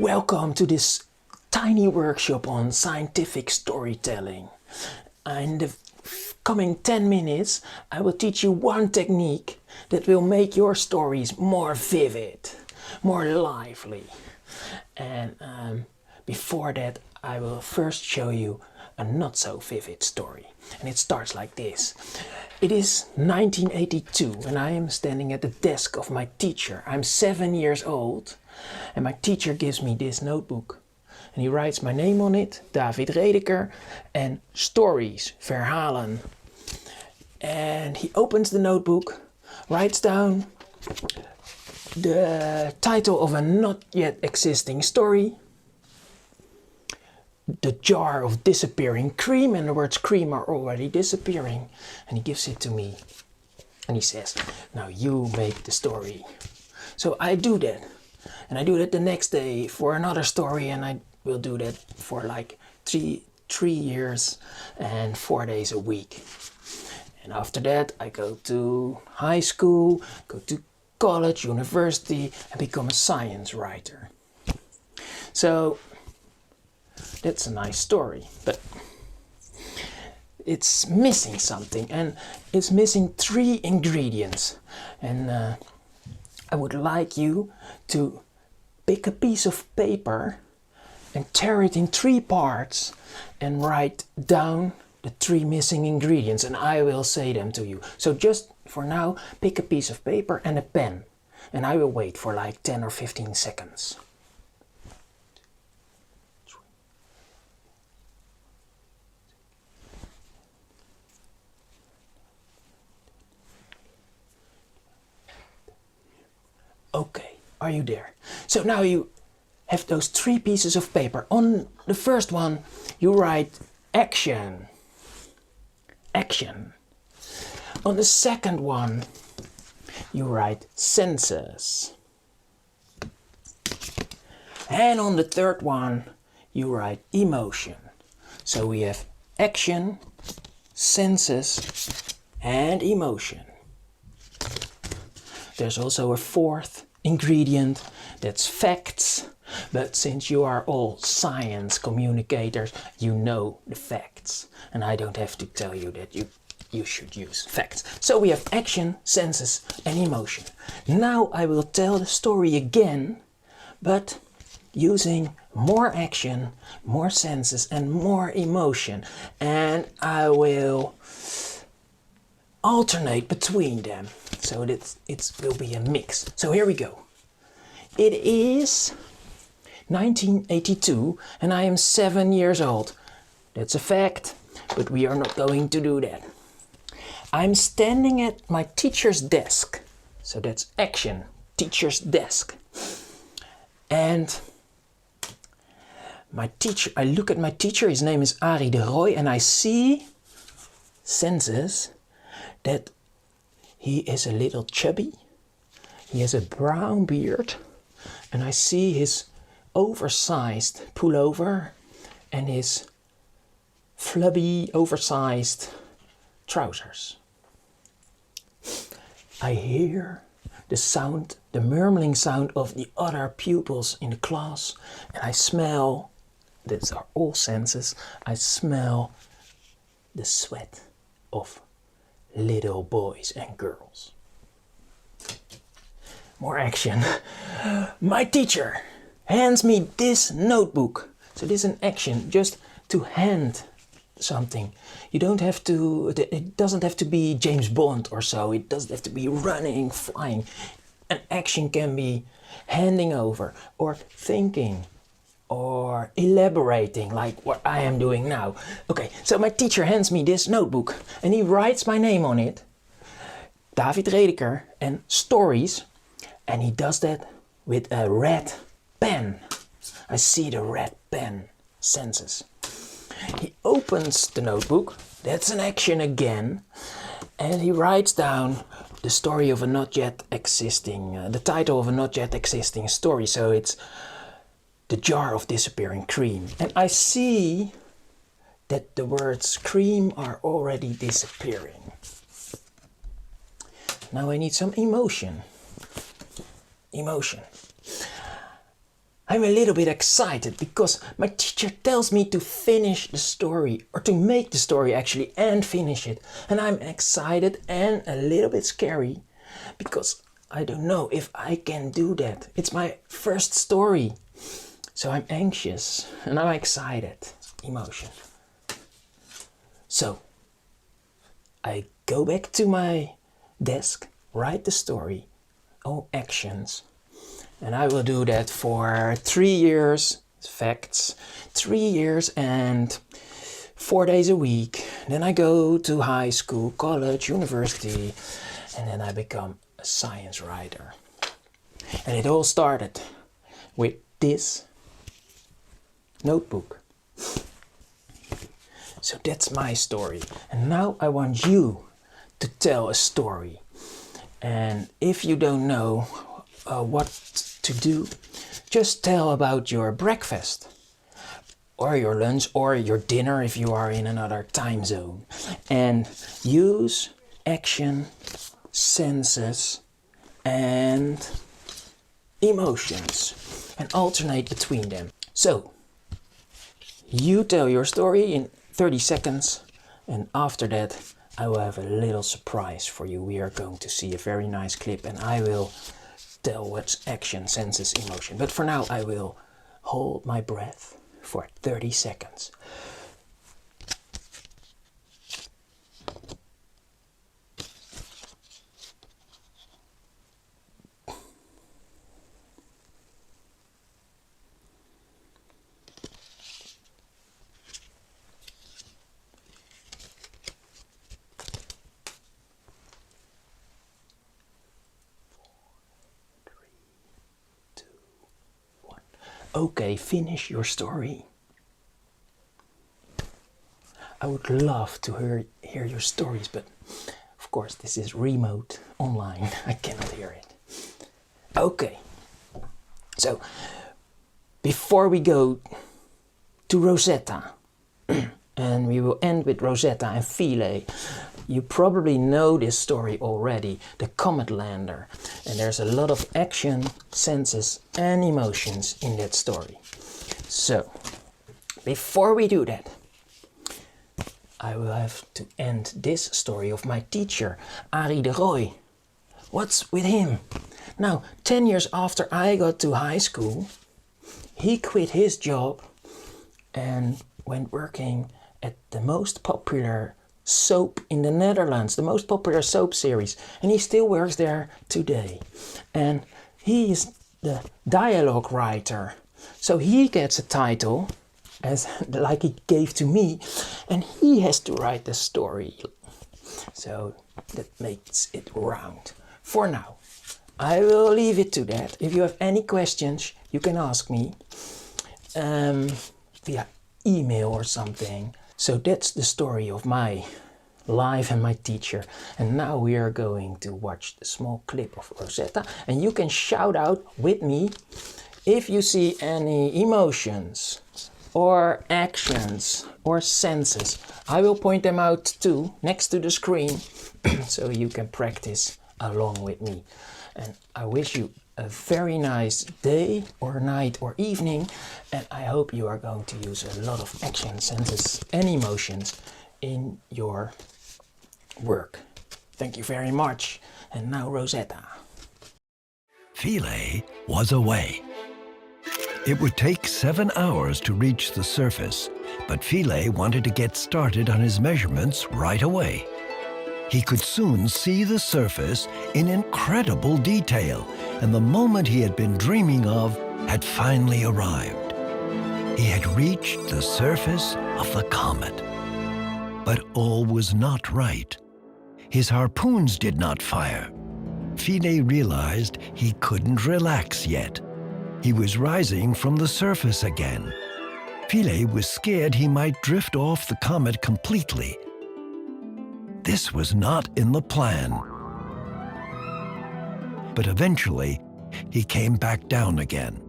Welcome to this tiny workshop on scientific storytelling. In the coming 10 minutes, I will teach you one technique that will make your stories more vivid, more lively. And before that, I will first show you a not so vivid story. And it starts like this. It is 1982 and I am standing at the desk of my teacher. I'm 7 years old and my teacher gives me this notebook. And he writes my name on it, David Redeker, and stories, verhalen. And he opens the notebook, writes down the title of a not yet existing story, the jar of disappearing cream, and the words cream are already disappearing, and he gives it to me and he says, now you make the story. So I do that, and I do that the next day for another story, and I will do that for like three years and 4 days a week. And after that I go to high school, go to college, university, and become a science writer. So that's a nice story, but it's missing something, and it's missing 3 ingredients. And I would like you to pick a piece of paper and tear it in 3 parts and write down the 3 missing ingredients, and I will say them to you. So just for now, pick a piece of paper and a pen, and I will wait for like 10 or 15 seconds. Okay, are you there? So now you have those 3 pieces of paper. On the first one you write action. Action. On the second one you write senses. And on the third one you write emotion. So we have action, senses and emotion. There's also a 4th ingredient, that's facts. But since you are all science communicators, you know the facts. And I don't have to tell you that you should use facts. So we have action, senses and emotion. Now I will tell the story again, but using more action, more senses and more emotion. And I will alternate between them so that it will be a mix. So here we go. It is 1982 and I am 7 years old. That's a fact, but we are not going to do that. I'm standing at my teacher's desk. So that's action, teacher's desk. And my teacher, I look at my teacher, his name is Arie de Rooij, and I see, senses, that he is a little chubby. He has a brown beard, and I see his oversized pullover and his flubby oversized trousers. I hear the sound, the murmuring sound of the other pupils in the class, and I smell, these are all senses, I smell the sweat of little boys and girls. More action. My teacher hands me this notebook. So this is an action, just to hand something. You don't have to, it doesn't have to be James Bond or so. It doesn't have to be running, flying. An action can be handing over or thinking or elaborating, like what I am doing now. Okay, so my teacher hands me this notebook and he writes my name on it, David Redeker, and stories, and he does that with a red pen. I see the red pen, senses. He opens the notebook, that's an action again, and he writes down the story of a not yet existing, the title of a not yet existing story. So it's the jar of disappearing cream. And I see that the words cream are already disappearing. Now I need some emotion. Emotion. I'm a little bit excited because my teacher tells me to finish the story, or to make the story actually and finish it. And I'm excited and a little bit scary because I don't know if I can do that. It's my first story. So I'm anxious and I'm excited. Emotion. So I go back to my desk, write the story, all actions. And I will do that for 3 years, facts, 3 years and 4 days a week. Then I go to high school, college, university, and then I become a science writer. And it all started with this notebook. So that's my story. And now I want you to tell a story. And if you don't know what to do, just tell about your breakfast or your lunch or your dinner if you are in another time zone, and use action, senses and emotions and alternate between them. So you tell your story in 30 seconds, and after that I will have a little surprise for you. We are going to see a very nice clip and I will tell what's action, senses, emotion. But for now I will hold my breath for 30 seconds. Okay, finish your story. I would love to hear your stories, but of course this is remote, online. I cannot hear it. Okay, so before we go to Rosetta, and we will end with Rosetta and Philae, you probably know this story already, the Comet Lander. And there's a lot of action, senses and emotions in that story. So, before we do that, I will have to end this story of my teacher, Arie de Rooij. What's with him? Now, 10 years after I got to high school, he quit his job and went working at the most popular soap in the Netherlands, the most popular soap series, and he still works there today. And he is the dialogue writer, so he gets a title as like he gave to me, and he has to write the story, so that makes it round. For now I will leave it to that. If you have any questions you can ask me via email or something. So that's the story of my life and my teacher. And now we are going to watch the small clip of Rosetta, and you can shout out with me if you see any emotions or actions or senses. I will point them out too next to the screen so you can practice along with me. And I wish you a very nice day or night or evening, and I hope you are going to use a lot of action, senses and emotions in your work. Thank you very much. And now Rosetta. Philae was away. It would take 7 hours to reach the surface, but Philae wanted to get started on his measurements right away. He could soon see the surface in incredible detail, and the moment he had been dreaming of had finally arrived. He had reached the surface of the comet. But all was not right. His harpoons did not fire. Philae realized he couldn't relax yet. He was rising from the surface again. Philae was scared he might drift off the comet completely. This was not in the plan. But eventually, he came back down again.